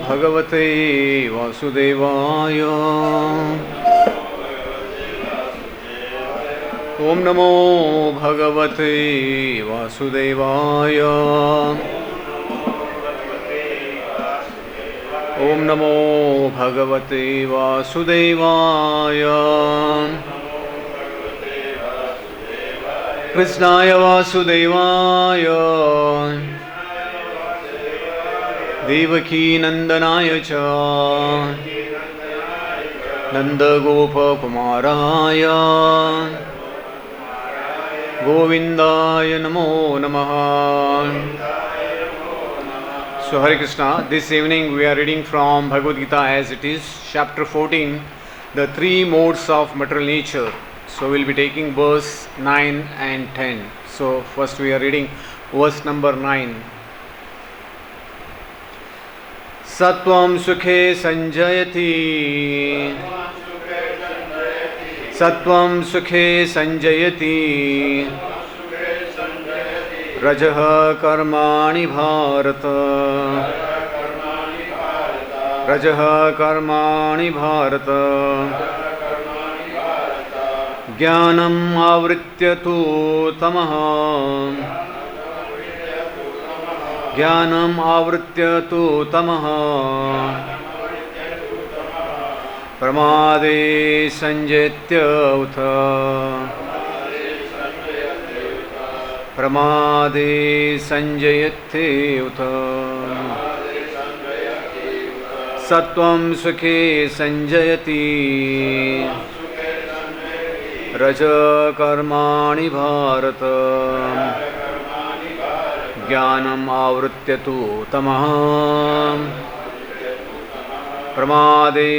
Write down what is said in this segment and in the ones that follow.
भगवते वासुदेवाय। ओम नमो भगवते वासुदेवाय। ओम नमो भगवते वासुदेवाय। कृष्णाय वासुदेवाय देवकी नंदनाय च नंदगोपकुमाराय गोविंदाय नमो नमः। So Hare Krishna, this evening we are reading from Bhagavad Gita as it is, chapter 14, the three modes of material nature. So we will be taking verse 9 and 10. So first we are reading verse number 9. Sattvam sukhe sanjayati. Sattvam sukhe sanjayati. Rajah karmani bharata. Rajah karmani bharata. Jnanam avritya tu tamaha. Jnanam avritya tu tamaha. Pramade sanjayatya utha. Pramade sanjayate utha. Sattvam sukhe sanjayati. Raja karmani bharata. Jnanam avritya tu tamaha. Pramade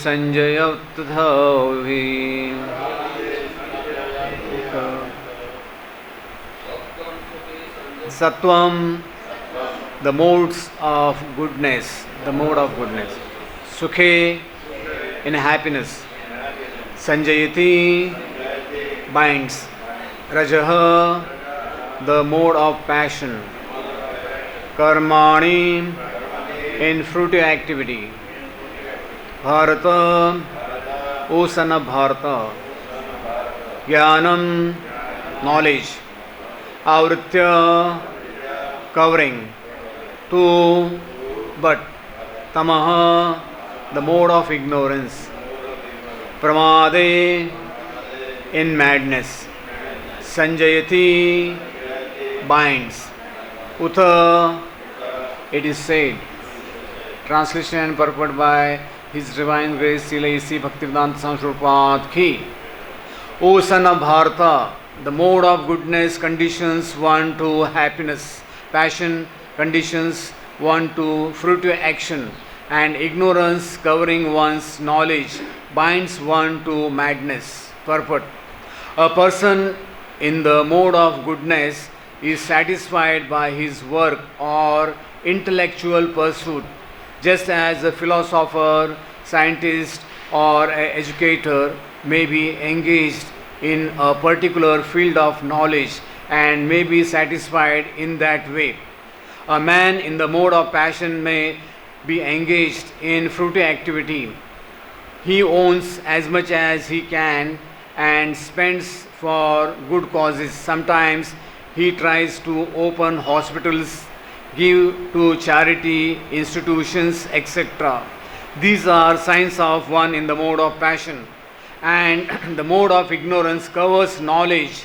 sanjayatha vi. Sattvam, the modes of goodness, the mode of goodness. Sukhe, in happiness. Sanjayati, binds. Rajaha, the mode of passion. Karmani, in fruitive activity. Bharata, O son of Bharata. Jnanam, knowledge. Avritya, covering. Tu, but. Tamaha, the mode of ignorance. Pramade, in madness. Sanjayati, binds. Utha, it is said. Translation and purport by His Divine Grace Srila A.C. Bhaktivedanta Swami Prabhupada Ki. O son of Bharata, the mode of goodness conditions one to happiness, passion conditions one to fruitive action, and ignorance covering one's knowledge binds one to madness. Purport. A person in the mode of goodness is satisfied by his work or intellectual pursuit, just as a philosopher, scientist, or an educator may be engaged in a particular field of knowledge and may be satisfied in that way. A man in the mode of passion may be engaged in fruitive activity. He owns as much as he can and spends for good causes. Sometimes he tries to open hospitals, give to charity institutions, etc. These are signs of one in the mode of passion. And the mode of ignorance covers knowledge.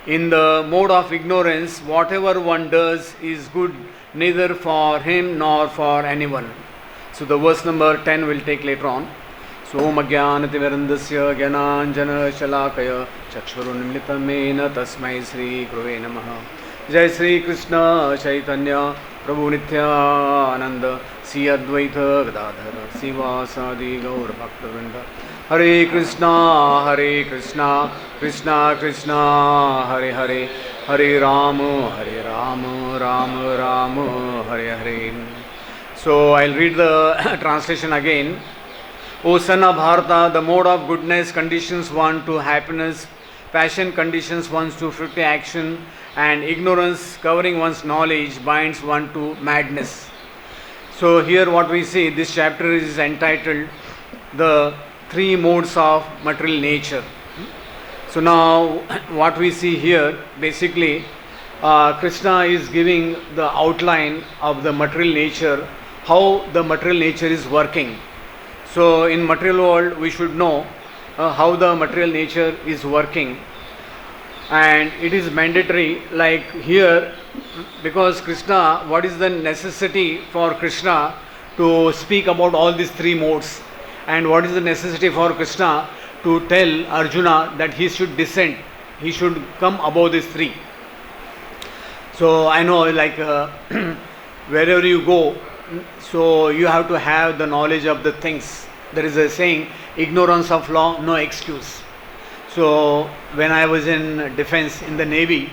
In the mode of ignorance, whatever one does is good neither for him nor for anyone. So the verse number 10 will take later on. So Om Ajnanatimirandasya Jnananjana Shalakaya Chakshurunmilitamena Tasmai Sri Guruve Namaha. Jai Sri Krishna Chaitanya Prabhu Nityananda Sri Advaita Gadadhara Sivasadi Gaur Bhaktivinoda. Hare Krishna, Krishna Krishna, Hare Hare, Hare Rama, Rama Rama, Hare Hare. So I'll read the translation again. O son of Bharata, the mode of goodness conditions one to happiness, passion conditions one to fruitive action, and ignorance covering one's knowledge binds one to madness. So here what we see, this chapter is entitled The Three Modes of Material Nature. So now what we see here, basically Krishna is giving the outline of the material nature, how the material nature is working. So in material world we should know how the material nature is working, and it is mandatory, like here, because Krishna, what is the necessity for Krishna to speak about all these three modes, and what is the necessity for Krishna to tell Arjuna that he should descend, he should come above these three. So I know, like wherever you go, so you have to have the knowledge of the things. There is a saying, ignorance of law, no excuse. So when I was in defense in the Navy,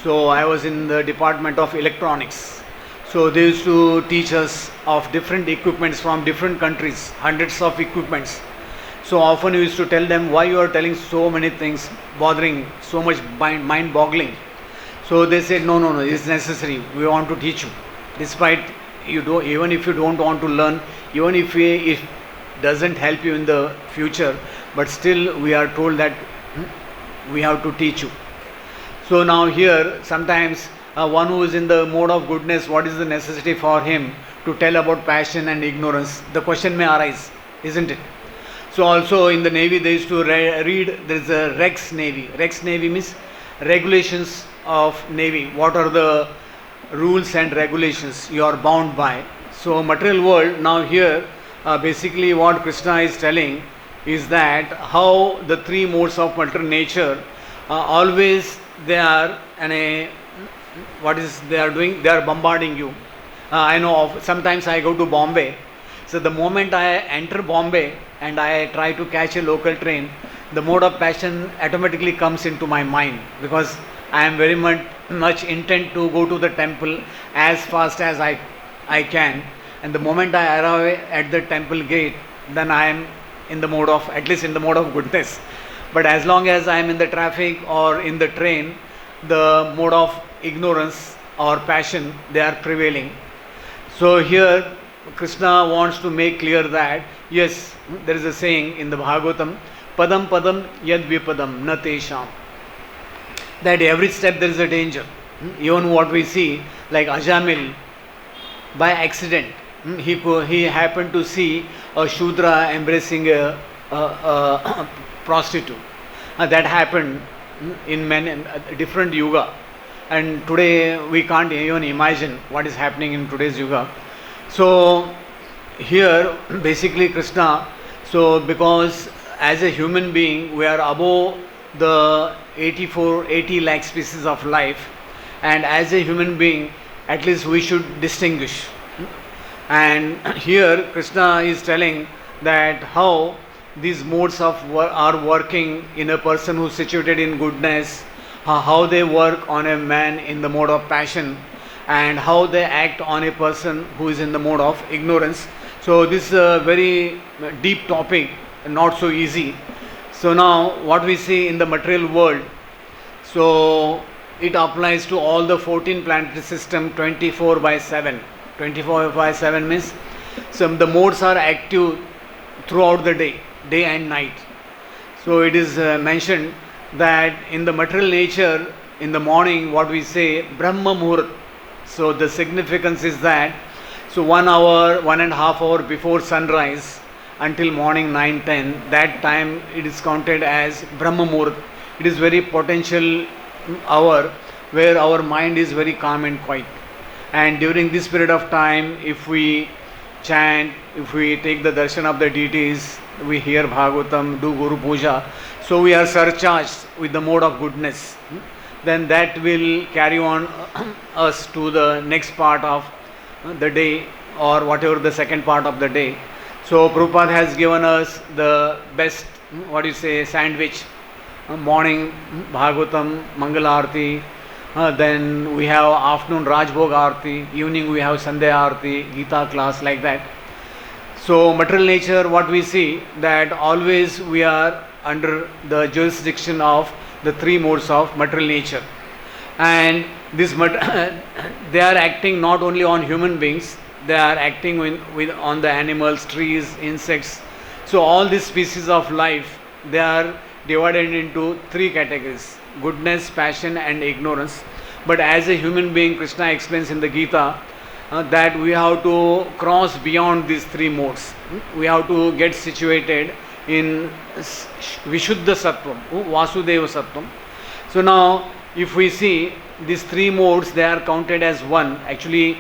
so I was in the department of electronics. So they used to teach us of different equipments from different countries, hundreds of equipments. So often we used to tell them, why you are telling so many things, bothering, so much mind boggling. So they said, no, it's necessary, we want to teach you. Despite you do, even if you don't want to learn, even if it doesn't help you in the future, but still we are told that we have to teach you. So now here, sometimes one who is in the mode of goodness, what is the necessity for him to tell about passion and ignorance? The question may arise, isn't it? So also in the Navy they used to read, there is a Rex Navy. Rex Navy means regulations of Navy. What are the rules and regulations you are bound by? So material world, now here basically what Krishna is telling is that how the three modes of material nature always they are what is they are doing, they are bombarding you. I know of, sometimes I go to Bombay, so the moment I enter Bombay and I try to catch a local train, the mode of passion automatically comes into my mind, because I am very much intent to go to the temple as fast as I can, and the moment I arrive at the temple gate, then I am in the mode of, at least in the mode of goodness. But as long as I am in the traffic or in the train, the mode of ignorance or passion, they are prevailing. So here Krishna wants to make clear that yes, there is a saying in the Bhagavatam, padam padam yad vipadam na tesham, that every step there is a danger. Even what we see, like Ajamil, by accident, he happened to see a Shudra embracing a prostitute. That happened in many different yuga, and today we can't even imagine what is happening in today's yuga. So here basically Krishna, so because as a human being we are above the 80 lakh species of life, and as a human being at least we should distinguish. And here Krishna is telling that how these modes of are working in a person who is situated in goodness, how they work on a man in the mode of passion, and how they act on a person who is in the mode of ignorance. So this is a very deep topic, not so easy. So now what we see in the material world, so it applies to all the 14 planetary system 24/7. 24/7 means, so the modes are active throughout the day and night. So it is mentioned that in the material nature, in the morning, what we say, Brahma Muhurat. So the significance is that, so 1 hour, 1.5 hour before sunrise until morning 9-10, that time it is counted as Brahma Muhurat. It is very potential hour where our mind is very calm and quiet. And during this period of time, if we chant, if we take the darshan of the deities, we hear Bhagavatam, do Guru Puja, so we are surcharged with the mode of goodness, then that will carry on us to the next part of the day, or whatever the second part of the day. So Prabhupada has given us the best, sandwich. Morning Bhagavatam, Mangala Arati, then we have afternoon Rajbhog Arati, evening we have Sandhya Arati, Gita class, like that. So material nature, what we see, that always we are under the jurisdiction of the three modes of material nature, and this they are acting not only on human beings, they are acting on the animals, trees, insects. So all these species of life, they are divided into three categories: goodness, passion, and ignorance. But as a human being, Krishna explains in the Gita that we have to cross beyond these three modes. We have to get situated in Vishuddha Sattvam, Vasudeva Sattvam. So now, if we see these three modes, they are counted as one. Actually,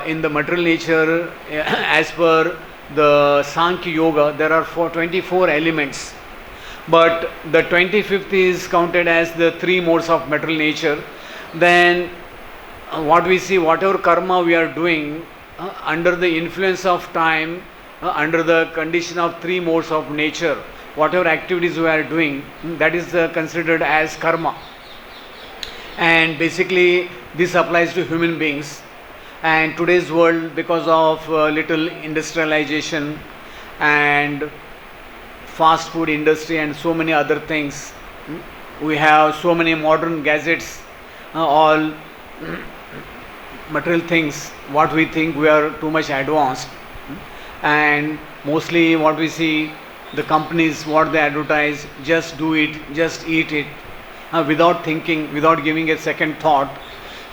in the material nature, as per the Sankhya Yoga, there are 24 elements. But the 25th is counted as the three modes of material nature. Then what we see, whatever karma we are doing under the influence of time, under the condition of three modes of nature, whatever activities we are doing, that is considered as karma. And basically this applies to human beings. And today's world, because of little industrialization and fast food industry and so many other things, we have so many modern gadgets, all material things, what we think we are too much advanced. And mostly what we see, the companies, what they advertise, just do it, just eat it, without thinking, without giving a second thought.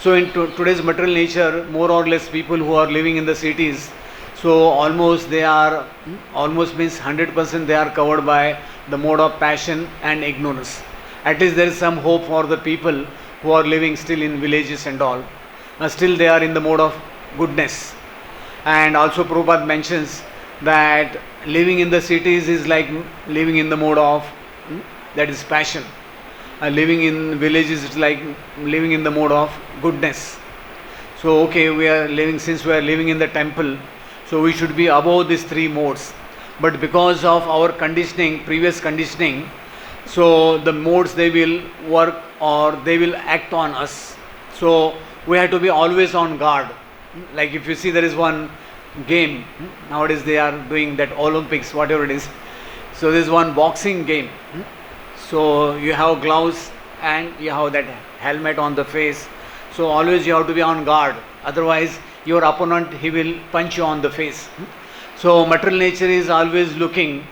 So in today's material nature, more or less people who are living in the cities, so almost they are, almost means 100% they are covered by the mode of passion and ignorance. At least there is some hope for the people who are living still in villages and all. Still they are in the mode of goodness. And also Prabhupada mentions that living in the cities is like living in the mode of, that is passion. Living in villages is like living in the mode of goodness. So okay, we are living, since we are living in the temple, so we should be above these three modes. But because of our conditioning, previous conditioning, so the modes, they will work or they will act on us. So we have to be always on guard. Like if you see, there is one game, nowadays they are doing that Olympics, whatever it is. So there is one boxing game. So you have gloves and you have that helmet on the face. So always you have to be on guard. Otherwise your opponent, he will punch you on the face. So material nature is always looking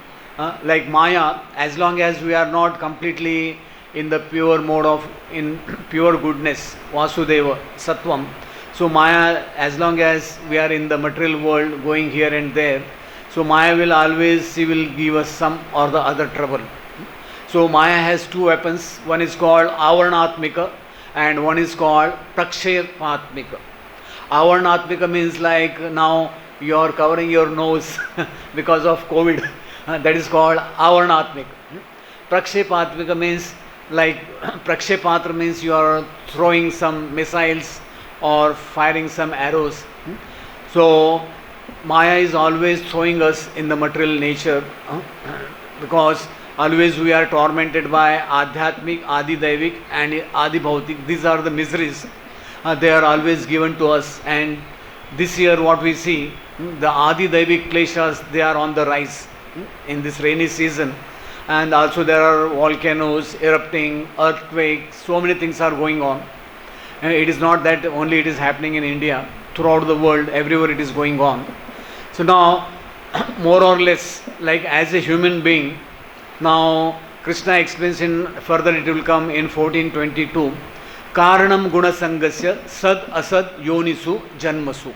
like Maya. As long as we are not completely in the pure mode of, in pure goodness, Vasudeva Sattvam. So Maya, as long as we are in the material world going here and there, so Maya will always, she will give us some or the other trouble. So Maya has two weapons. One is called Avarnatmika and one is called Prakshepatmika. Avarnatmika means like now you are covering your nose because of COVID. That is called Avarnatmika. Prakshepatmika means like, Prakshepatra means you are throwing some missiles or firing some arrows. So Maya is always throwing us in the material nature because always we are tormented by Adhyatmik, Adi Daivik and Adi Bhautik. These are the miseries. They are always given to us. And this year what we see, the Adi Daivik kleshas, they are on the rise in this rainy season. And also there are volcanoes erupting, earthquakes, so many things are going on. And it is not that only it is happening in India, throughout the world, everywhere it is going on. So now, more or less, like as a human being, now Krishna explains in, further it will come in 1422, Karanam Guna Sangasya Sad Asad Yonisu Janmasu.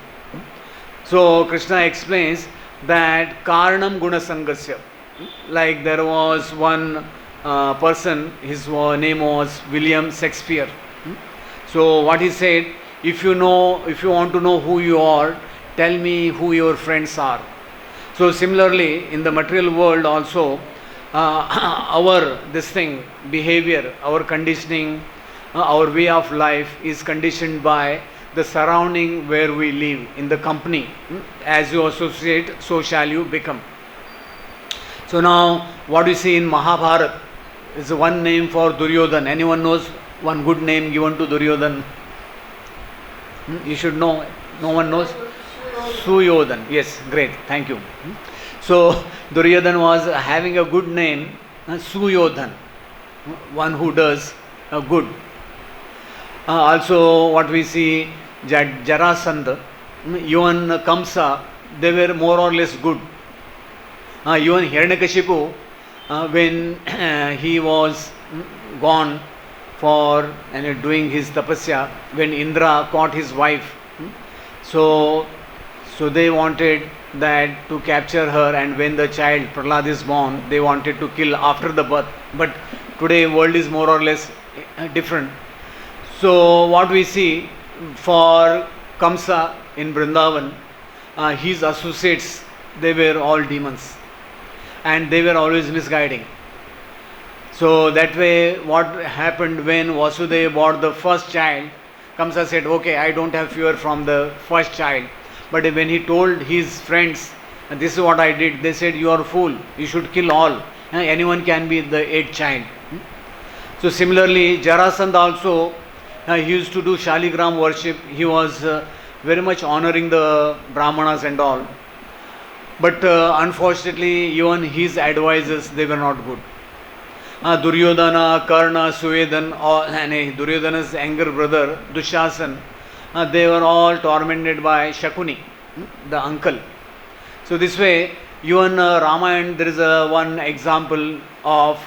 So Krishna explains that Karanam Guna Sangasya, like there was one person, his name was William Shakespeare. So what he said, if you want to know who you are, tell me who your friends are. So similarly, in the material world also, our behavior, our conditioning, our way of life is conditioned by the surrounding where we live, in the company. As you associate, so shall you become. So now, what we see in Mahabharata is one name for Duryodhan. Anyone knows one good name given to Duryodhan? You should know. No one knows? Suyodhan. Yes, great. Thank you. So Duryodhan was having a good name, Suyodhan, one who does good. Also what we see, Jarasandha, even Kamsa, they were more or less good. Even Hiranyakashipu, when he was gone for doing his tapasya, when Indra caught his wife, so they wanted that to capture her, and when the child Prahlad is born, they wanted to kill after the birth. But today world is more or less different. So what we see for Kamsa in Vrindavan, his associates, they were all demons and they were always misguiding. So that way what happened when Vasudeva bought the first child, Kamsa said, okay, I don't have fear from the first child. But when he told his friends, this is what I did, they said, you are a fool, you should kill all. Anyone can be the eighth child. So similarly, Jarasandha also, he used to do Shaligram worship. He was very much honoring the Brahmanas and all. But unfortunately, even his advisors, they were not good. Duryodhana, Karna, Suvedan, and Duryodhana's younger brother, Dushasan, they were all tormented by Shakuni, the uncle. So this way, even Ramayana, there is one example of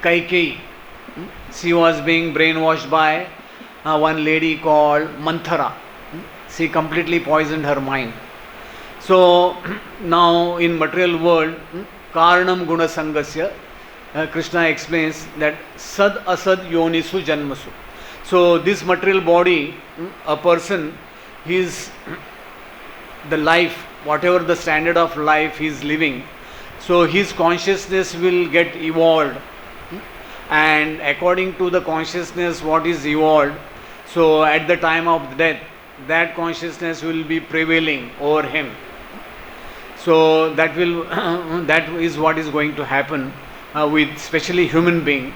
Kaikeyi. She was being brainwashed by one lady called Manthara. She completely poisoned her mind. So now in material world, Karanam Guna Sangasya, Krishna explains that Sad Asad Yonisu Janmasu. So this material body, a person, his the life, whatever the standard of life he is living, so his consciousness will get evolved, and according to the consciousness what is evolved, so at the time of death, that consciousness will be prevailing over him. So that will that is what is going to happen with especially human being.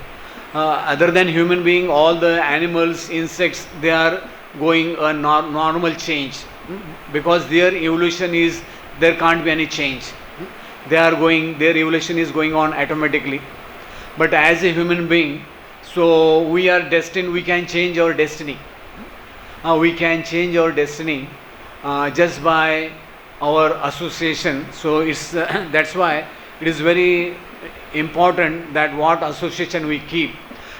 Other than human being, all the animals, insects, they are going a normal change, because their evolution is, there can't be any change. They are going, their evolution is going on automatically. But as a human being, so we are destined, we can change our destiny. We can change our destiny just by our association. So it's that's why it is very important that what association we keep.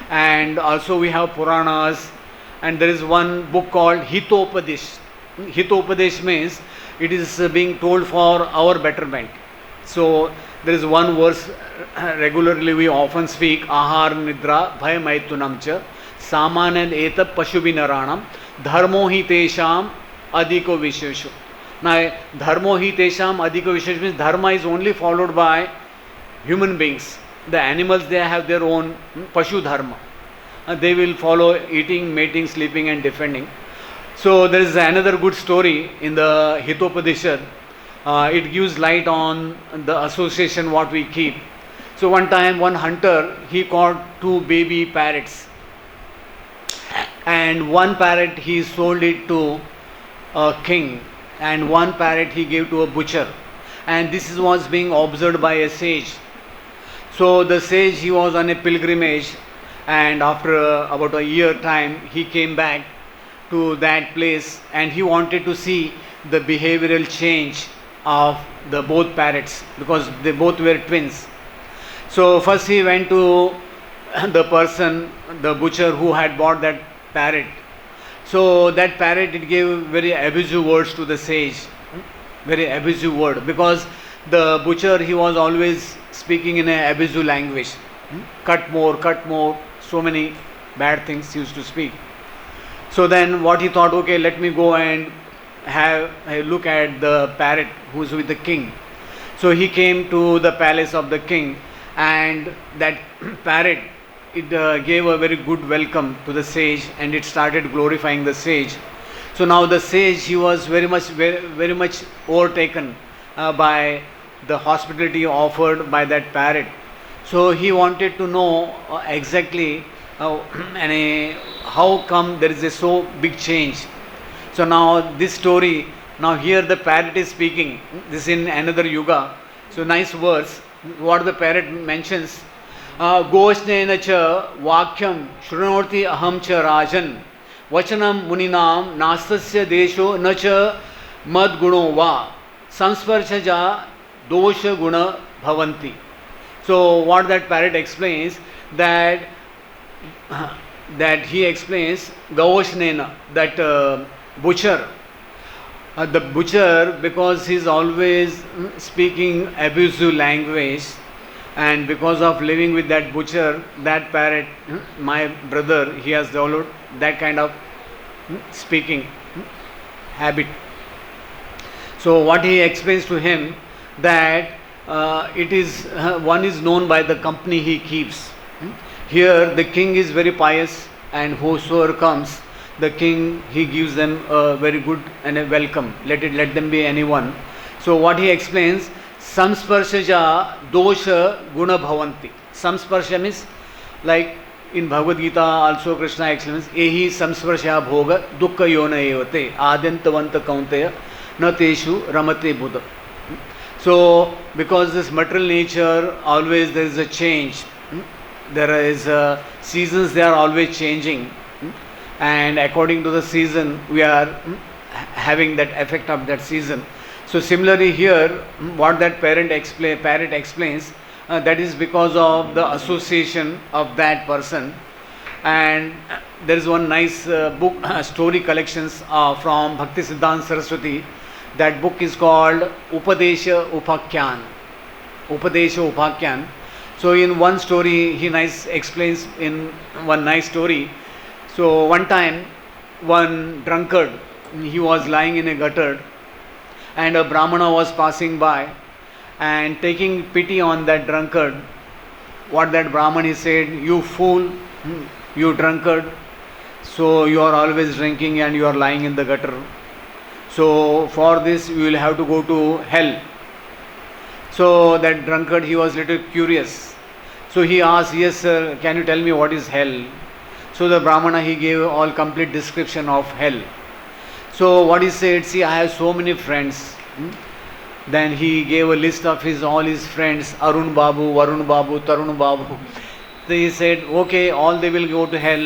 And also we have Puranas, and there is one book called Hitopadesh. Hitopadesh means it is being told for our betterment. So there is one verse regularly we often speak, Ahar Nidra Bhaya Maitunam Cha Samanad Eta Pashubinaranam Dharmo Hi Tesham Adhiko Visheshu. Now Dharmo Hi Tesham Adhiko Visheshu means dharma is only followed by human beings. The animals, they have their own Pashu Dharma. They will follow eating, mating, sleeping and defending. So there is another good story in the Hitopadeshad. It gives light on the association what we keep. So one time one hunter, he caught two baby parrots. And one parrot he sold it to a king, and one parrot he gave to a butcher. And this was being observed by a sage. So the sage, he was on a pilgrimage, and after about a year time he came back to that place, and he wanted to see the behavioral change of the both parrots, because they both were twins. So first he went to the person, the butcher who had bought that parrot. So that parrot, it gave very abusive words to the sage, very abusive word, because the butcher, he was always speaking in an abusive language. Cut more, so many bad things he used to speak. So then what he thought, okay, let me go and have a look at the parrot who is with the king. So he came to the palace of the king, and that parrot, it gave a very good welcome to the sage, and it started glorifying the sage. So now the sage, he was very much overtaken by the hospitality offered by that parrot. So he wanted to know exactly how come there is a so big change. So now this story, now here the parrot is speaking, this is in another yuga. So nice verse, what the parrot mentions, Goshnena cha vakyam shrunorti aham cha rajan vachanam muninam nastasya desho na cha मद गुणो वा संस्पर्शजा दोष गुण bhavanti. So what that parrot explains, that he explains Gavoshnena, that butcher, the butcher, because he is always speaking abusive language, and because of living with that butcher, that parrot, my brother, he has developed that kind of speaking habit. So what he explains to him, that it is one is known by the company he keeps. Here the king is very pious, and whosoever comes, the king, he gives them a very good and a welcome. Let them be anyone. So what he explains, samsparshaja dosha guna bhavanti. Samsparsha means, like in Bhagavad Gita also Krishna explains, ehi samsparsha bhoga dukkha yona evate adyantavanta kaunteya na teshu ramate buddha. So because this material nature, always there is a change, there is seasons, they are always changing, and according to the season we are having that effect of that season. So similarly here, what that parrot explains, that is because of the association of that person. And there is one nice book, story collections from Bhakti Siddhanta Saraswati. That book is called Upadesha Upakhyan. Upadesha Upakhyan. So in one story, he explains in one nice story. So one time, one drunkard, he was lying in a gutter, and a Brahmana was passing by, and taking pity on that drunkard, what that Brahman, he said, "You fool, you drunkard, so you are always drinking and you are lying in the gutter. So for this you will have to go to hell." So that drunkard, he was little curious. So he asked, "Yes sir, can you tell me what is hell?" So the Brahmana, he gave all complete description of hell. So what he said, "See, I have so many friends." Then he gave a list of all his friends, Arun Babu, Varun Babu, Tarun Babu. Then he said, "Okay, all they will go to hell."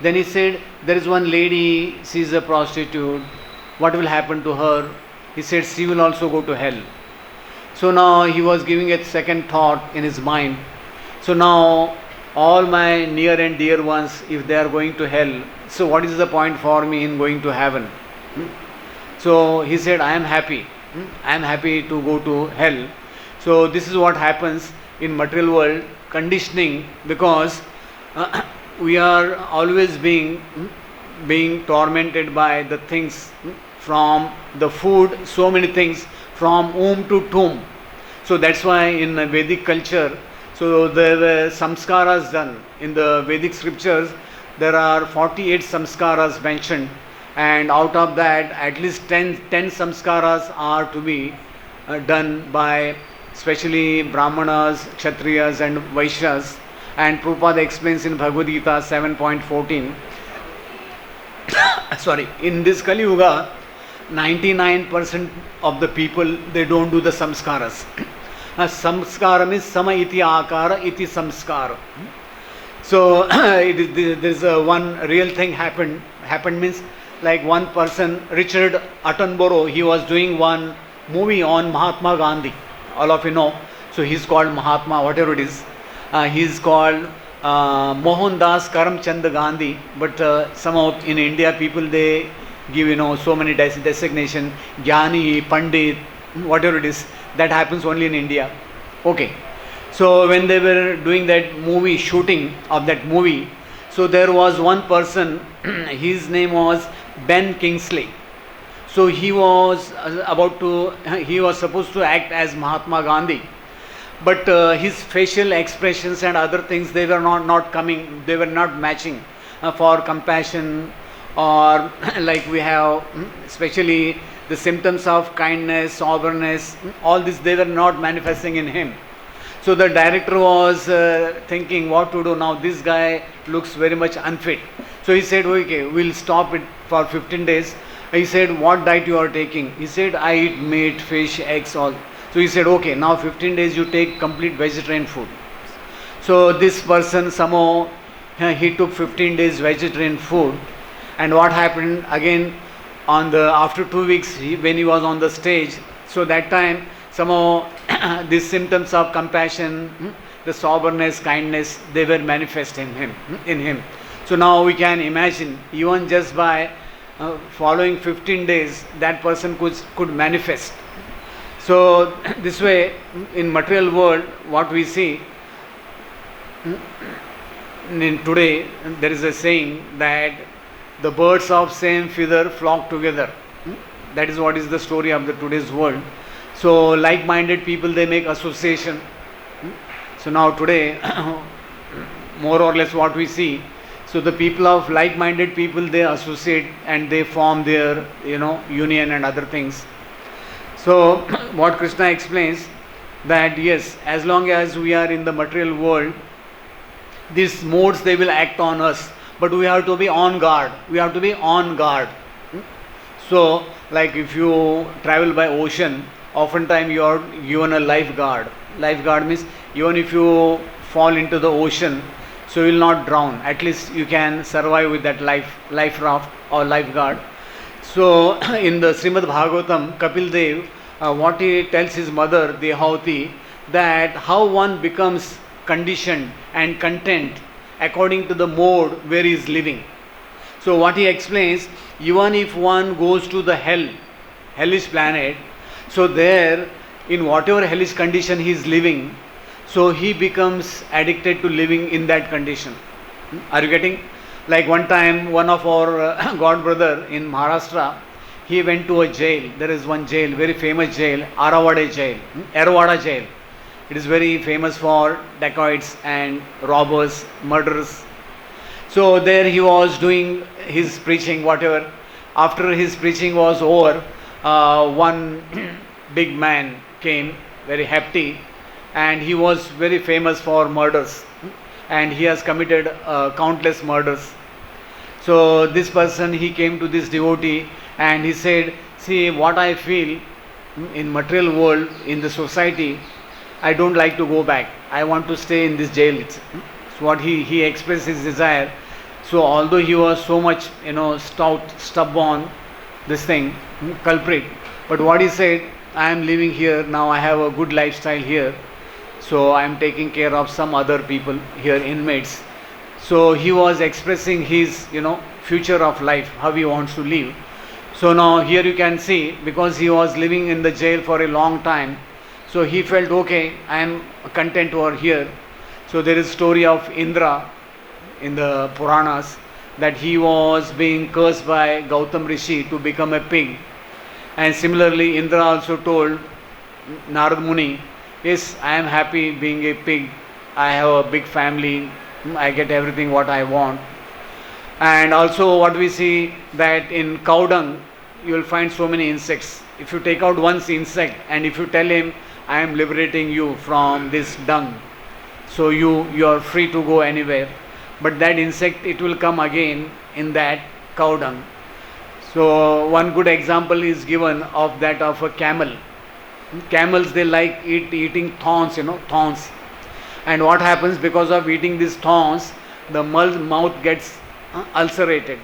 Then he said, "There is one lady, she is a prostitute. What will happen to her?" He said, "She will also go to hell." So now he was giving a second thought in his mind. So now all my near and dear ones, if they are going to hell, so what is the point for me in going to heaven? So he said, "I am happy. I am happy to go to hell." So this is what happens in material world, conditioning, because we are always being tormented by the things, from the food, so many things, from womb to tomb. So that's why in Vedic culture, so there were samskaras done. In the Vedic scriptures, there are 48 samskaras mentioned, and out of that, at least 10 samskaras are to be done by especially Brahmanas, Kshatriyas and Vaishyas. And Prabhupada explains in Bhagavad Gita 7.14, sorry, in this Kali Yuga, 99% of the people, they don't do the samskaras. Samskara means sama iti akara iti samskara. So there is one real thing happened means, like one person, Richard Attenborough, he was doing one movie on Mahatma Gandhi. All of you know. So he's called Mahatma, whatever it is. He's called Mohandas Karamchand Gandhi. But somehow in India, people, they give so many designation, Jnani, Pandit, whatever it is. That happens only in India. Okay. So when they were doing that movie, shooting of that movie, so there was one person, his name was Ben Kingsley. So he was supposed to act as Mahatma Gandhi, but his facial expressions and other things, they were not coming, they were not matching for compassion, or like we have especially the symptoms of kindness, soberness, all this, they were not manifesting in him. So the director was thinking what to do now. This guy looks very much unfit. So he said, "Okay, we'll stop it for 15 days. He said, "What diet you are taking?" He said, "I eat meat, fish, eggs, all." So he said, "Okay, now 15 days you take complete vegetarian food." So this person somehow, he took 15 days vegetarian food, and what happened again, on the after 2 weeks when he was on the stage. So that time somehow these symptoms of compassion, the soberness, kindness, they were manifest in him. So now we can imagine, even just by following 15 days, that person could manifest. So this way, in material world, what we see in today, there is a saying that the birds of same feather flock together. That is what is the story of the today's world. So like-minded people, they make association. So now today, more or less what we see, so the people of like-minded people, they associate and they form their, union and other things. So what Krishna explains, that yes, as long as we are in the material world, these modes, they will act on us, but we have to be on guard. We have to be on guard. So like if you travel by ocean, oftentimes you are given a lifeguard. Lifeguard means even if you fall into the ocean, so you will not drown. At least you can survive with that life raft or lifeguard. So in the Srimad Bhagavatam, Kapil Dev, what he tells his mother, Dehavati, that how one becomes conditioned and content according to the mode where he is living. So what he explains, even if one goes to the hellish planet, so there, in whatever hellish condition he is living, so he becomes addicted to living in that condition. Are you getting? Like one time, one of our god brother in Maharashtra, he went to a jail. There is one jail, very famous jail, Arawade jail, Erwada jail. It is very famous for dacoits and robbers, murderers. So there he was doing his preaching, whatever. After his preaching was over, one big man came, very hefty, and he was very famous for murders, and he has committed countless murders. So this person, he came to this devotee and he said, see, what I feel in material world, in the society, I don't like to go back. I want to stay in this jail. So what he expressed his desire. So although he was so much, stout, stubborn, this thing, culprit, but what he said, I am living here, now I have a good lifestyle here. So I am taking care of some other people here, inmates. So he was expressing his, future of life, how he wants to live. So now here you can see, because he was living in the jail for a long time, so he felt, okay, I am content over here. So there is story of Indra in the Puranas, that he was being cursed by Gautam Rishi to become a pig. And similarly, Indra also told Narad Muni, yes, I am happy being a pig. I have a big family. I get everything what I want. And also what we see, that in cow dung, you will find so many insects. If you take out one insect and if you tell him, I am liberating you from this dung, so you are free to go anywhere. But that insect, it will come again in that cow dung. So one good example is given of that of a camel. Camels, they like eating thorns, thorns. And what happens, because of eating these thorns, the mouth gets ulcerated.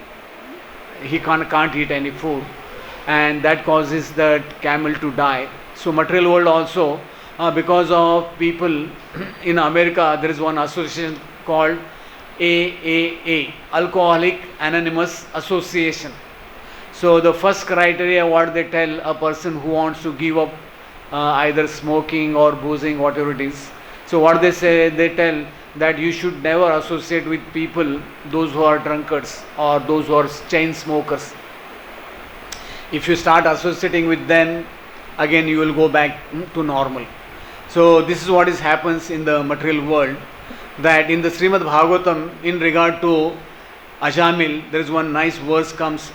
He can't eat any food, and that causes that camel to die. So material world also, because of people in America, there is one association called AAA, Alcoholic Anonymous Association. So the first criteria what they tell a person who wants to give up either smoking or boozing, whatever it is. So what they say, they tell that you should never associate with people, those who are drunkards or those who are chain smokers. If you start associating with them, again you will go back to normal. So this is what happens in the material world, that in the Srimad Bhagavatam, in regard to Ajamil, there is one nice verse comes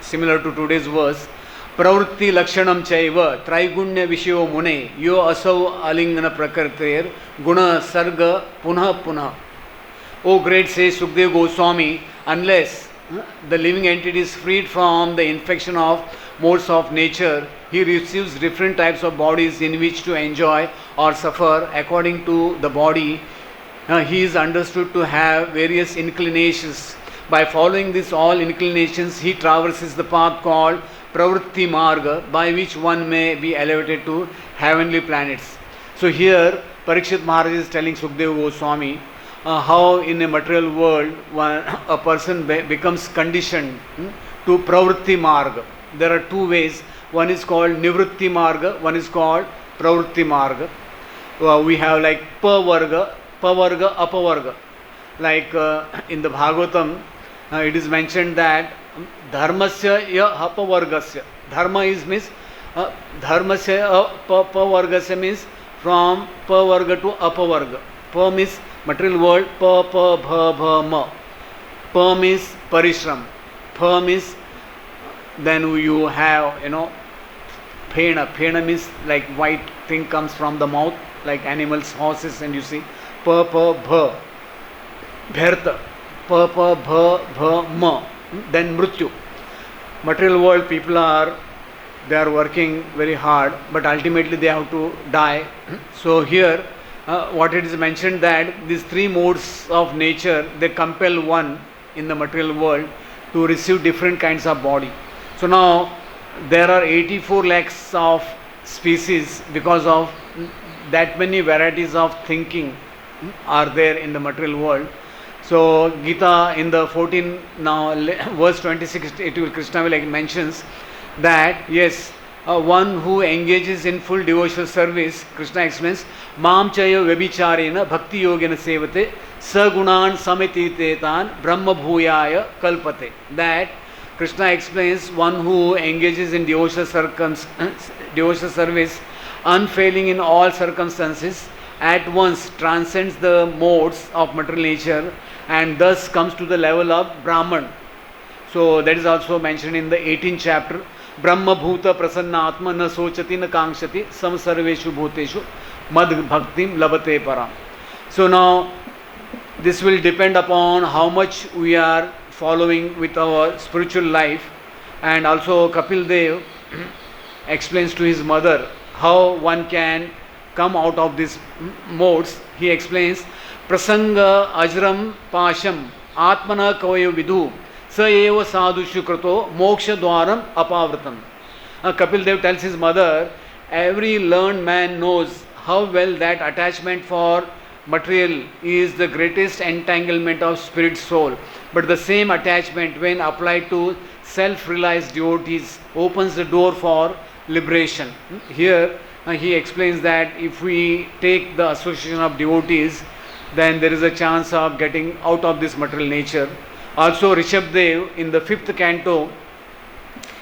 similar to today's verse. Pravritti lakshanam chaiva traigunya vishayo mune yo asau alingana prakartir guna sarga punha punha. O great says Sukdev Goswami, unless the living entity is freed from the infection of modes of nature, he receives different types of bodies in which to enjoy or suffer according to the body. He is understood to have various inclinations By following this all inclinations, he traverses the path called Pravritti Marga, by which one may be elevated to heavenly planets. So here, Parikshit Maharaj is telling Sukadeva Goswami how in a material world a person becomes conditioned to Pravritti Marga. There are two ways. One is called Nivritti Marga, one is called Pravritti Marga. We have like Pavarga, Apavarga. Like in the Bhagavatam, it is mentioned that Dharmasya ya Apavargasya. Dharma is means Dharmasya Pavargasya means from Pavarga to Apavarga. Pa means material world, Pa, Ma. Pa means Parishram. Pa means then you have, Phena. Phena means like white thing comes from the mouth, like animals, horses, and you see. Pa, Bha. Bherta. Pa, Bha, Ma. Then Mrityu. Material world people they are working very hard, but ultimately they have to die. So here, what it is mentioned that these three modes of nature, they compel one in the material world to receive different kinds of body. So now there are 84 lakhs of species because of that many varieties of thinking are there in the material world. So Gita in the 14 now verse 26 Krishna will mentions that yes, one who engages in full devotional service, Krishna explains, Mam chaya vyabhicharena bhakti yogena sevate sagunan samititetan brahma bhuyaya kalpate. That Krishna explains one who engages in devotional service, unfailing in all circumstances, at once transcends the modes of material nature and thus comes to the level of Brahman. So that is also mentioned in the 18th chapter. Brahma bhuta prasanna atma na sochati na kankshati sam sarveshu bhuteshu mad bhaktim labate param. So now this will depend upon how much we are following with our spiritual life, and also Kapil Dev explains to his mother how one can come out of these modes. He explains prasanga ajram pasham atmana kavayo vidhu sa eva sadhushu krato moksha dwaram apavratam. Kapil Dev tells his mother, every learned man knows how well that attachment for material is the greatest entanglement of spirit soul, but the same attachment when applied to self-realized devotees opens the door for liberation. Here he explains that if we take the association of devotees, then there is a chance of getting out of this material nature. Also Rishabdev in the 5th canto,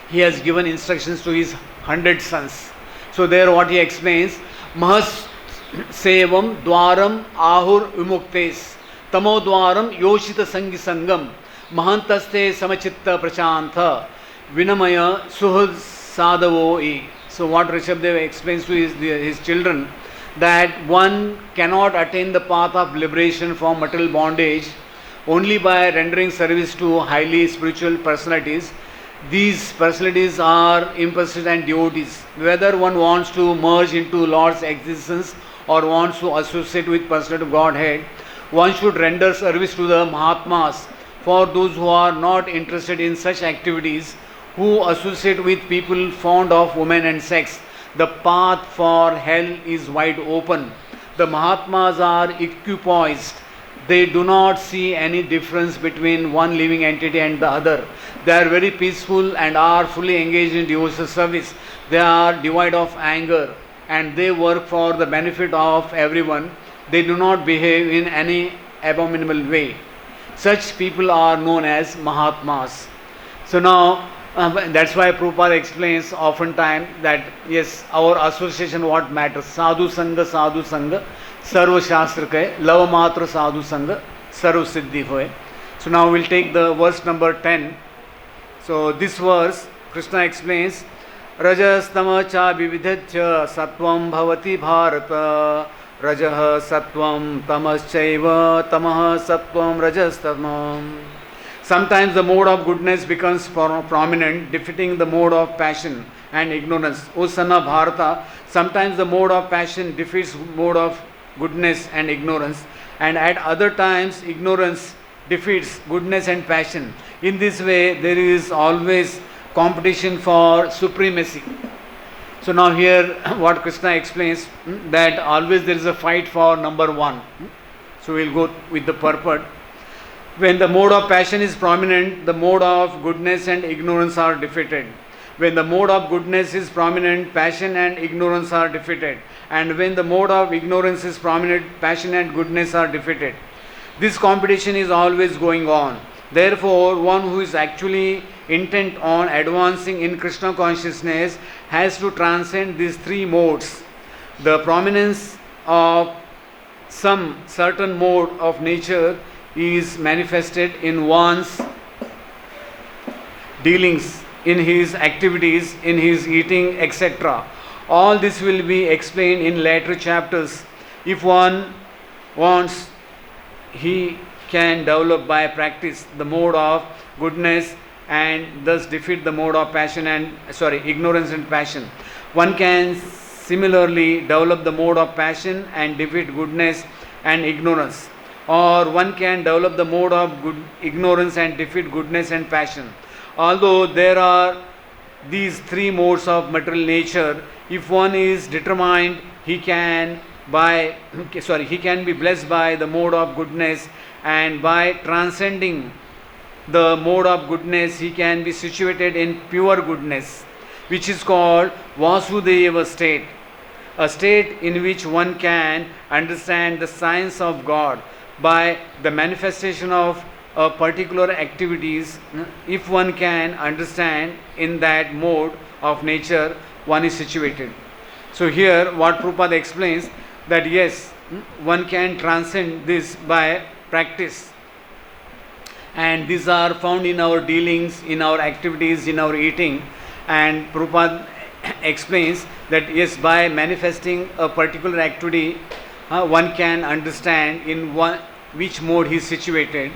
he has given instructions to his 100 sons. So there what he explains, Mahas Sevam Dwaram Ahur Vimuktes Tamo Dwaram Yoshita Sangi Sangam Mahantaste Samachitta Prachantha Vinamaya Suhud Sadavo E. So what Rishabdev explains to his children, that one cannot attain the path of liberation from material bondage only by rendering service to highly spiritual personalities. These personalities are impersonal devotees. Whether one wants to merge into Lord's existence or wants to associate with personality of Godhead, one should render service to the Mahatmas. For those who are not interested in such activities, who associate with people fond of women and sex, the path for hell is wide open. The Mahatmas are equipoised. They do not see any difference between one living entity and the other. They are very peaceful and are fully engaged in devotional service. They are devoid of anger and they work for the benefit of everyone. They do not behave in any abominable way. Such people are known as Mahatmas. So now, that's why Prabhupada explains oftentimes that yes, our association what matters. Sadhu Sangha, Sarva Shastra Kahe, Lava Matra Sadhu Sangha, Sarva Siddhi Hoye. So now we'll take the verse number 10. So this verse, Krishna explains, Rajas Tama Cha Vividhya Sattvam Bhavati Bharata, Rajah Sattvam Tamaschaiva Tamaha Sattvam Rajas Tamam. Sometimes the mode of goodness becomes prominent, defeating the mode of passion and ignorance. O son of Bharata, sometimes the mode of passion defeats mode of goodness and ignorance, and at other times ignorance defeats goodness and passion. In this way, there is always competition for supremacy. So now here what Krishna explains, that always there is a fight for number one. So we'll go with the purport. When the mode of passion is prominent, the mode of goodness and ignorance are defeated. When the mode of goodness is prominent, passion and ignorance are defeated. And when the mode of ignorance is prominent, passion and goodness are defeated. This competition is always going on. Therefore, one who is actually intent on advancing in Krishna consciousness has to transcend these three modes. The prominence of some certain mode of nature is manifested in one's dealings, in his activities, in his eating, etc. All this will be explained in later chapters. If one wants, he can develop by practice the mode of goodness and thus defeat the mode of passion and ignorance and passion. One can similarly develop the mode of passion and defeat goodness and ignorance, or one can develop the mode of ignorance and defeat goodness and passion. Although there are these three modes of material nature, if one is determined, he can be blessed by the mode of goodness, and by transcending the mode of goodness he can be situated in pure goodness, which is called Vasudeva state, a state in which one can understand the science of God by the manifestation of particular activities. If one can understand in that mode of nature, one is situated. So here what Prabhupada explains, that yes, one can transcend this by practice, and these are found in our dealings, in our activities, in our eating. And Prabhupada explains that yes, by manifesting a particular activity, one can understand in which mode he is situated.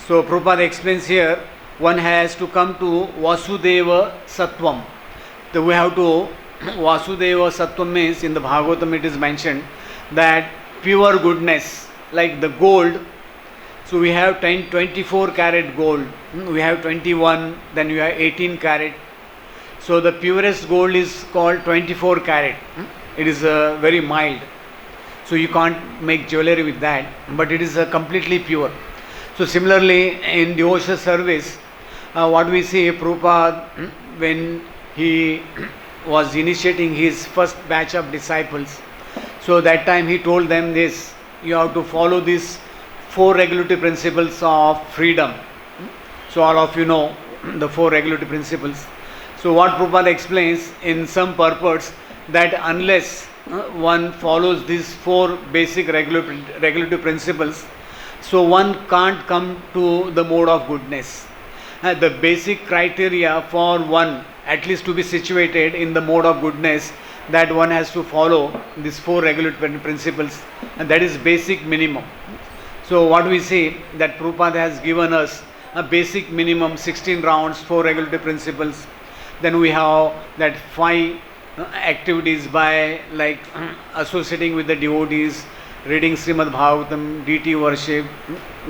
So Prabhupada explains here, one has to come to Vasudeva Sattvam. So we have to, Vasudeva Sattvam means, in the Bhagavatam it is mentioned that pure goodness, like the gold. So we have 24 karat gold, we have 21, then we have 18 karat. So the purest gold is called 24 karat. It is very mild. So you can't make jewelry with that, but it is completely pure. So similarly in devotional service, what we see, Prabhupada, when he was initiating his first batch of disciples, so that time he told them this, you have to follow these 4 regulative principles of freedom. So all of you know the 4 regulative principles. So what Prabhupada explains in some purports, that unless one follows these 4 basic regulative principles, so one can't come to the mode of goodness. The basic criteria for one at least to be situated in the mode of goodness, that one has to follow these 4 regulative principles, and that is basic minimum. So what we see, that Prabhupada has given us a basic minimum 16 rounds, 4 regulative principles. Then we have that 5 activities by like associating with the devotees, reading Srimad Bhagavatam, deity worship,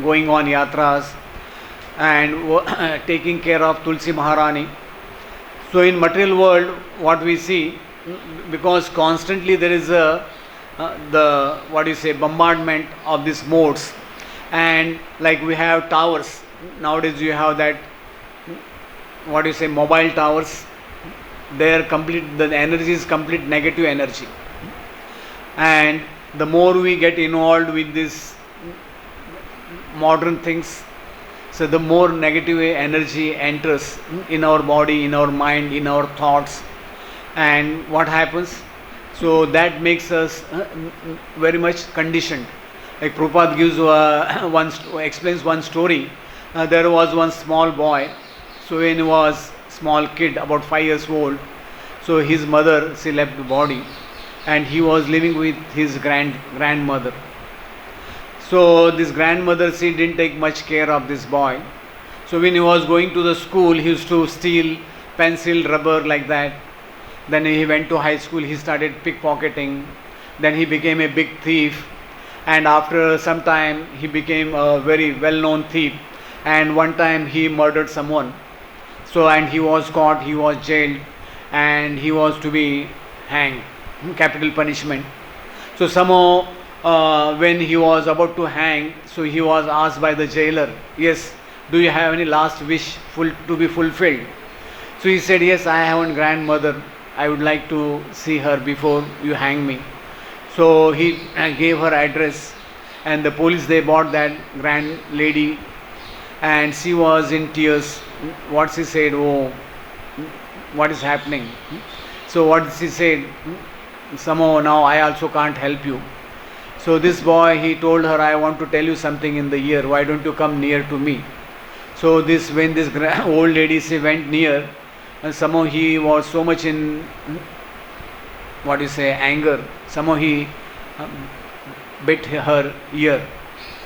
going on yatras, and taking care of Tulsi Maharani. So in material world, what we see, because constantly there is bombardment of these modes, and like we have towers nowadays, you have that mobile towers. They are complete, the energy is complete negative energy, and the more we get involved with this modern things, so the more negative energy enters in our body, in our mind, in our thoughts. And what happens? So that makes us very much conditioned. Like Prabhupada gives explains one story. There was one small boy. So when he was small kid, about 5 years old, so his mother, she left the body, and he was living with his grandmother. So this grandmother, she didn't take much care of this boy. So when he was going to the school, he used to steal pencil, rubber, like that. Then he went to high school, he started pickpocketing. Then he became a big thief. and after some time he became a very well-known thief, and one time he murdered someone. So and he was caught, he was jailed, and he was to be hanged, capital punishment. So somehow when he was about to hang, so he was asked by the jailer, yes, do you have any last wish to be fulfilled? So he said, yes, I have one grandmother, I would like to see her before you hang me. So he gave her address, and the police, they brought that grand lady, and she was in tears. What she said, oh, what is happening? So what she said, somehow now I also can't help you. So this boy, he told her, I want to tell you something in the ear, why don't you come near to me? So this, when this old lady, she went near, and somehow he was so much in, what you say, anger, somehow he bit her ear.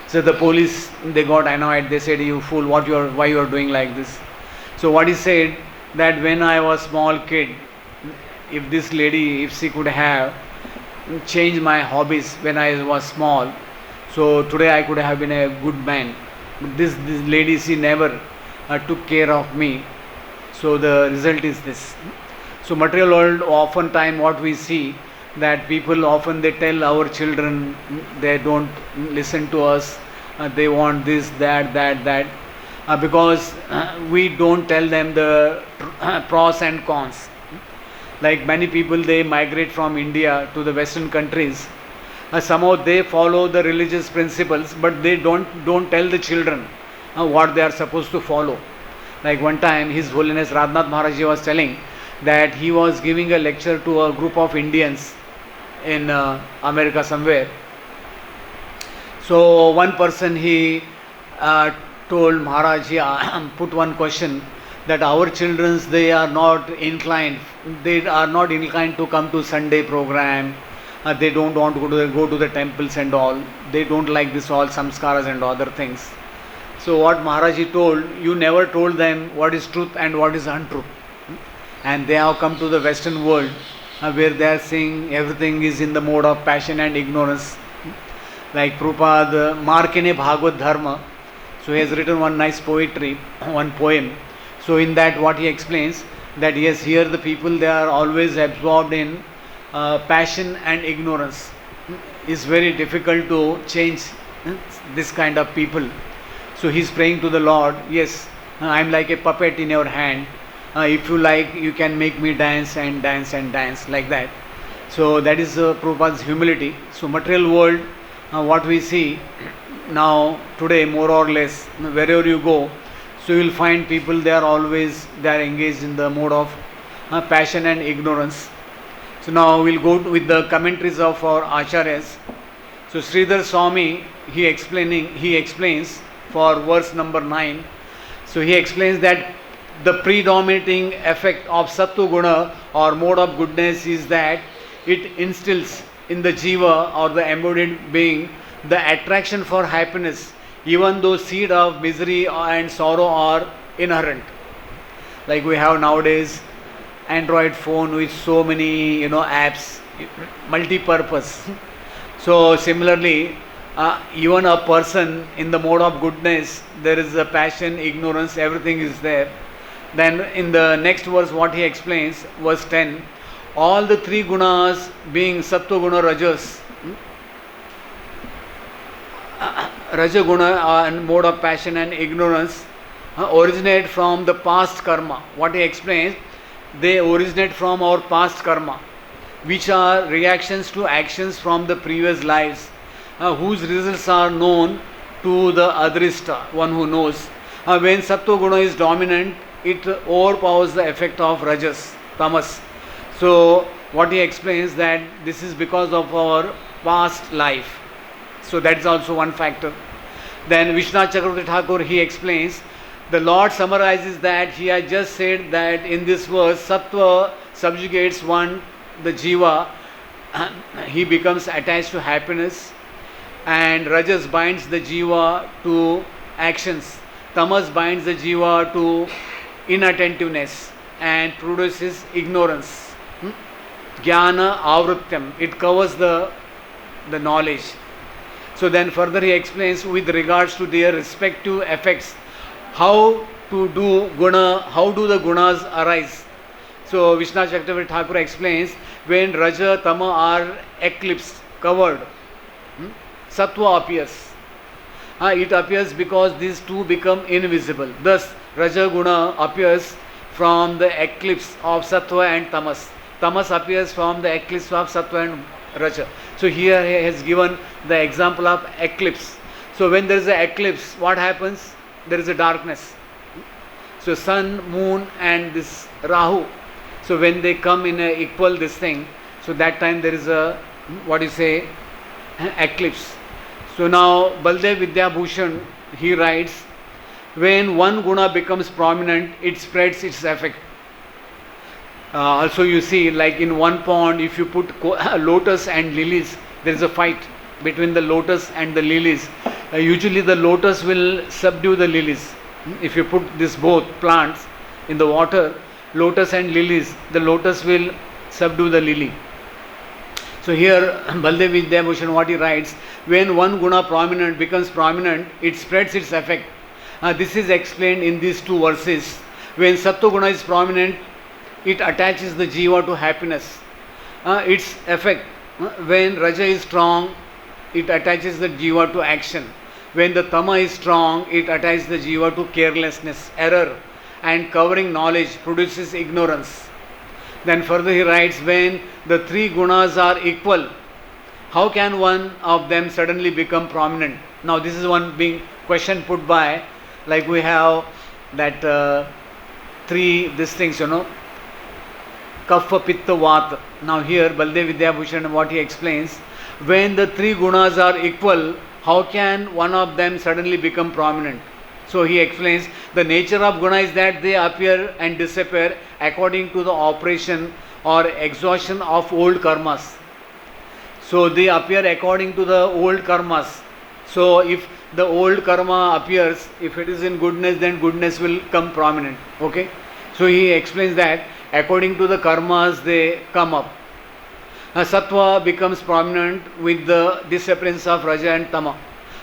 So the police, they got annoyed, they said, you fool, why you are doing like this? So what he said, that when I was small kid, if this lady, if she could have changed my hobbies when I was small, so today I could have been a good man. This lady, she never took care of me. So the result is this. So material world, oftentimes what we see, that people often, they tell our children, they don't listen to us, they want this, that, because we don't tell them the pros and cons. Like many people, they migrate from India to the Western countries. Somehow they follow the religious principles, but they don't tell the children what they are supposed to follow. Like one time, His Holiness Radhanath Maharaj Ji was telling that he was giving a lecture to a group of Indians in America somewhere. So one person, he told Maharaj, he put one question, that our children, they are not inclined to come to Sunday program, they don't want to go to the temples and all, they don't like this all samskaras and other things. So what Maharaji told, you never told them what is truth and what is untruth. And they have come to the Western world where they are saying everything is in the mode of passion and ignorance. Like Prabhupada, Markine Bhagavad Dharma, so he has written one nice poetry, one poem. So in that, what he explains, that yes, here the people, they are always absorbed in passion and ignorance. It's very difficult to change this kind of people. So he's praying to the Lord, yes, I'm like a puppet in your hand. If you like, you can make me dance and dance and dance, like that. So that is Prabhupada's humility. So material world, what we see now today, more or less, wherever you go, so you will find people, they are engaged in the mode of passion and ignorance. So now we'll go with the commentaries of our Acharyas. So Sridhar Swami, he explains for verse number 9. So he explains that the predominating effect of Sattva Guna or mode of goodness is that it instills in the Jiva or the embodied being the attraction for happiness, even though seed of misery and sorrow are inherent. Like we have nowadays Android phone with so many apps, multi-purpose. So similarly, even a person in the mode of goodness, there is a passion, ignorance, everything is there. Then in the next verse, what he explains, verse 10, all the three gunas being Sattva Guna, Rajas, Raja Guna and mode of passion and ignorance originate from the past karma. What he explains, they originate from our past karma, which are reactions to actions from the previous lives, whose results are known to the Adrishta, one who knows. When Sattva Guna is dominant, it overpowers the effect of Rajas, Tamas. So what he explains, that this is because of our past life. So that is also one factor. Then Vishwanath Chakravarti Thakur, he explains, the Lord summarizes that he has just said that in this verse, Sattva subjugates one, the Jiva, he becomes attached to happiness, and Rajas binds the Jiva to actions, Tamas binds the Jiva to inattentiveness and produces ignorance. Jnana Avrutyam, it covers the knowledge. So then further he explains with regards to their respective effects, how to do guna, how do the gunas arise. So Vishnu Chakravarti Thakur explains, when Raja, Tama are eclipsed, covered, Sattva appears. It appears because these two become invisible. Thus, Raja Guna appears from the eclipse of Sattva and Tamas. Tamas appears from the eclipse of Sattva and Raja. So here he has given the example of eclipse. So when there is an eclipse, what happens? There is a darkness. So sun, moon and this Rahu. So when they come in a equal this thing, so that time there is a, what you say, eclipse. So now Baldev Vidya Bhushan, he writes, when one guna becomes prominent, it spreads its effect. Also you see, like in one pond, if you put lotus and lilies, there is a fight between the lotus and the lilies. Usually the lotus will subdue the lilies. If you put this both plants in the water, lotus and lilies, the lotus will subdue the lily. So here Baldev Vidya Bhushan, what he writes, when one guna prominent becomes prominent, it spreads its effect. This is explained in these two verses. When Sattva guna is prominent, it attaches the jiva to happiness. Its effect, when Raja is strong, it attaches the jiva to action. When the Tama is strong, it attaches the jiva to carelessness, error, and covering knowledge produces ignorance. Then further he writes, when the three gunas are equal, how can one of them suddenly become prominent? Now this is one being question put by, like we have that three these things, Kapha, Pitta, Vata. Now here Baldev Vidya Bhushan, what he explains, when the three gunas are equal, how can one of them suddenly become prominent? So he explains, the nature of guna is that they appear and disappear according to the operation or exhaustion of old karmas. So they appear according to the old karmas. So if the old karma appears, if it is in goodness, then goodness will come prominent. Okay? So he explains that according to the karmas they come up. Sattva becomes prominent with the disappearance of Raja and Tama.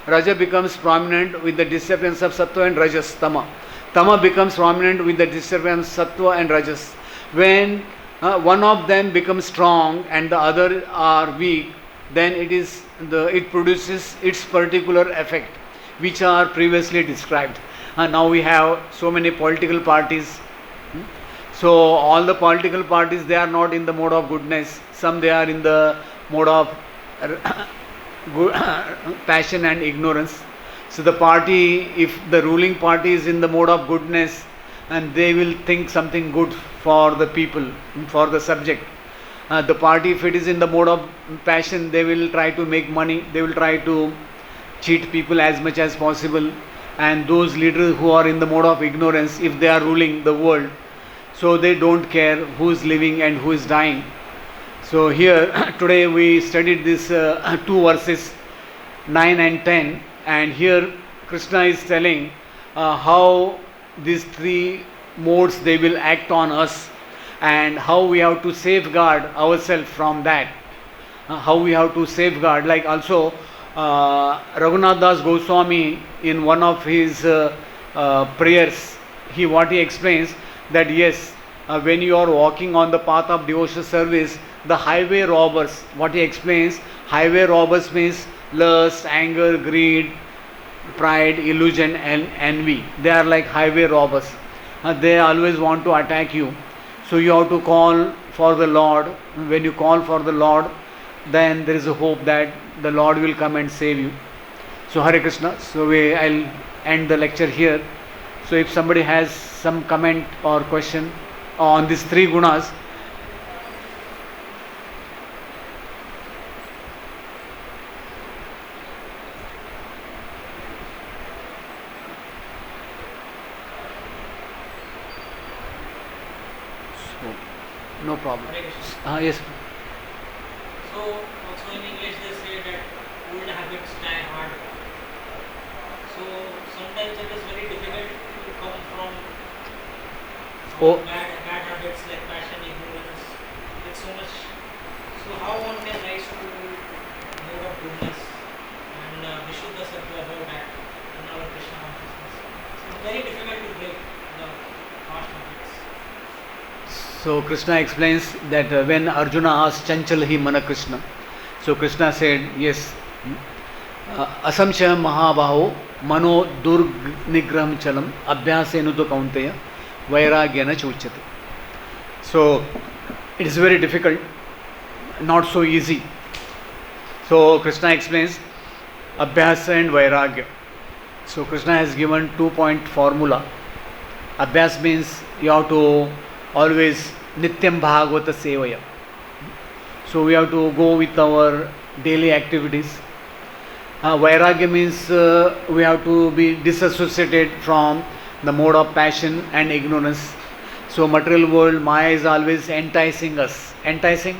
Raja becomes prominent with the disappearance of Sattva and Rajas, Tama. Tama becomes prominent with the disappearance of Sattva and Rajas. When one of them becomes strong and the other are weak, then it produces its particular effect, which are previously described. Now we have so many political parties. So all the political parties, they are not in the mode of goodness. Some they are in the mode of passion and ignorance. So the party, if the ruling party is in the mode of goodness, and they will think something good for the people, for the subject. The party, if it is in the mode of passion, they will try to make money, they will try to cheat people as much as possible. And those leaders who are in the mode of ignorance, if they are ruling the world, so they don't care who is living and who is dying. So here today we studied this two verses 9 and 10, and here Krishna is telling how these three modes they will act on us, and how we have to safeguard ourselves from that. How we have to safeguard, like also Raghunath Das Goswami in one of his prayers, what he explains, that yes, when you are walking on the path of devotional service, the highway robbers, what he explains, highway robbers means lust, anger, greed, pride, illusion and envy. They are like highway robbers. They always want to attack you. So you have to call for the Lord. When you call for the Lord, then there is a hope that the Lord will come and save you. So Hare Krishna. So I'll end the lecture here. So if somebody has some comment or question on these three gunas. No problem. Yes. So, also in English they say that old habits die hard. So, sometimes it is very difficult to come from bad habits like passion, ignorance, with so much. So, how one can rise to more of goodness and very difficult to break the past habits. So Krishna explains that when Arjuna asked Chanchal hi mana Krishna, so Krishna said, yes, asamshaya mahabaho mano durnigraham chalam abhyasenu to kaunteya vairagyana chuchyate. So it is very difficult, not so easy. So Krishna explains abhyasa and vairagya. So Krishna has given 2-point formula. Abhyas means you have to always nityam bhagavata sevaya. So we have to go with our daily activities. Vairagya means we have to be disassociated from the mode of passion and ignorance. So material world, Maya is always enticing us. Enticing?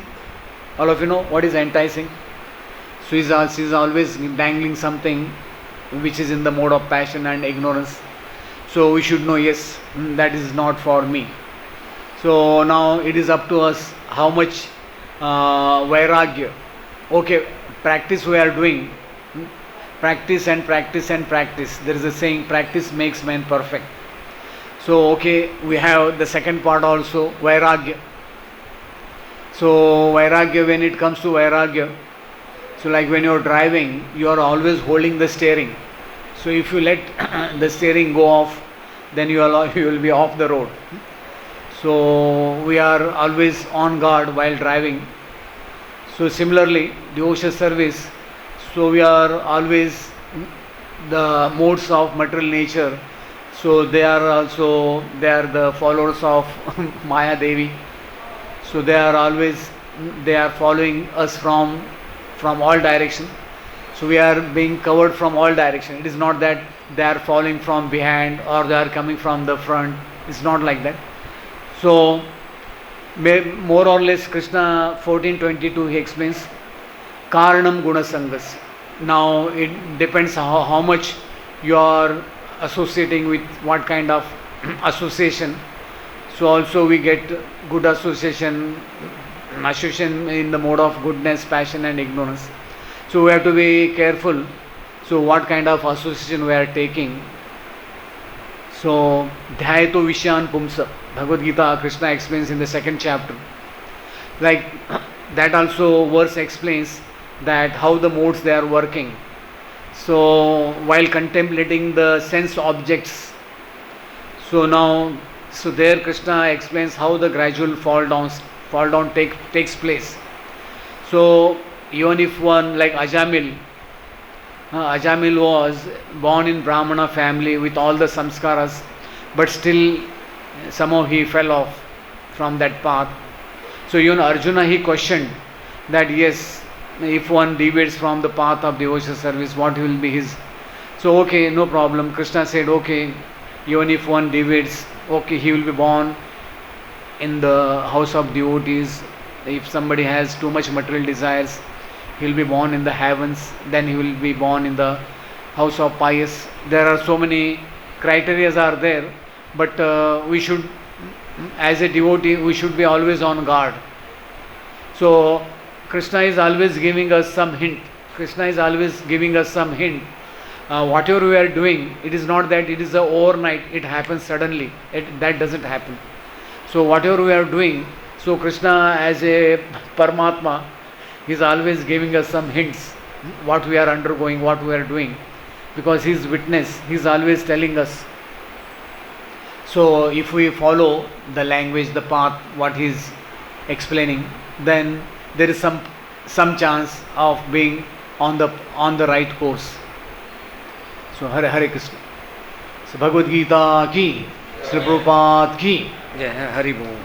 All of you know what is enticing? So she is always dangling something which is in the mode of passion and ignorance. So we should know, yes, that is not for me. So now it is up to us how much vairagya. Okay, practice we are doing. Practice and practice and practice. There is a saying, practice makes man perfect. So okay, we have the second part also, vairagya. So vairagya, when it comes to vairagya, so like when you are driving, you are always holding the steering. So if you let the steering go off, then you will be off the road. So we are always on guard while driving. So similarly, devotional service, so we are always the modes of material nature. So they are the followers of Maya Devi. So they are following us from all direction. So we are being covered from all direction. It is not that they are falling from behind or they are coming from the front. It's not like that. So more or less Krishna 14:22 he explains Karanam Gunasangas. Now it depends how much you are associating with what kind of association. So also we get good association in the mode of goodness, passion and ignorance. So we have to be careful. So what kind of association we are taking. So Dhyayato Vishyan Pumsa, Bhagavad Gita, Krishna explains in the 2nd chapter. Like that also verse explains that how the modes they are working. So while contemplating the sense objects, so there Krishna explains how the gradual fall down takes place. So even if one like Ajamil was born in Brahmana family with all the samskaras, but still somehow he fell off from that path. So even Arjuna he questioned that yes, if one deviates from the path of devotional service, what will be his? So okay, no problem. Krishna said okay, even if one deviates, okay, he will be born in the house of devotees. If somebody has too much material desires, he will be born in the heavens, then he will be born in the house of pious. There are so many criteria are there, but we should, as a devotee, we should be always on guard. So Krishna is always giving us some hint. Whatever we are doing, it is not that it is overnight, it happens suddenly. That doesn't happen. So whatever we are doing, so Krishna as a Paramatma, he is always giving us some hints, what we are undergoing, what we are doing. Because he is witness, he is always telling us. So if we follow the language, the path, what he is explaining, then there is some chance of being on the right course. So Hare Krishna. So Bhagavad Gita ki, Srila Prabhupada ki, Jai Hari Bol.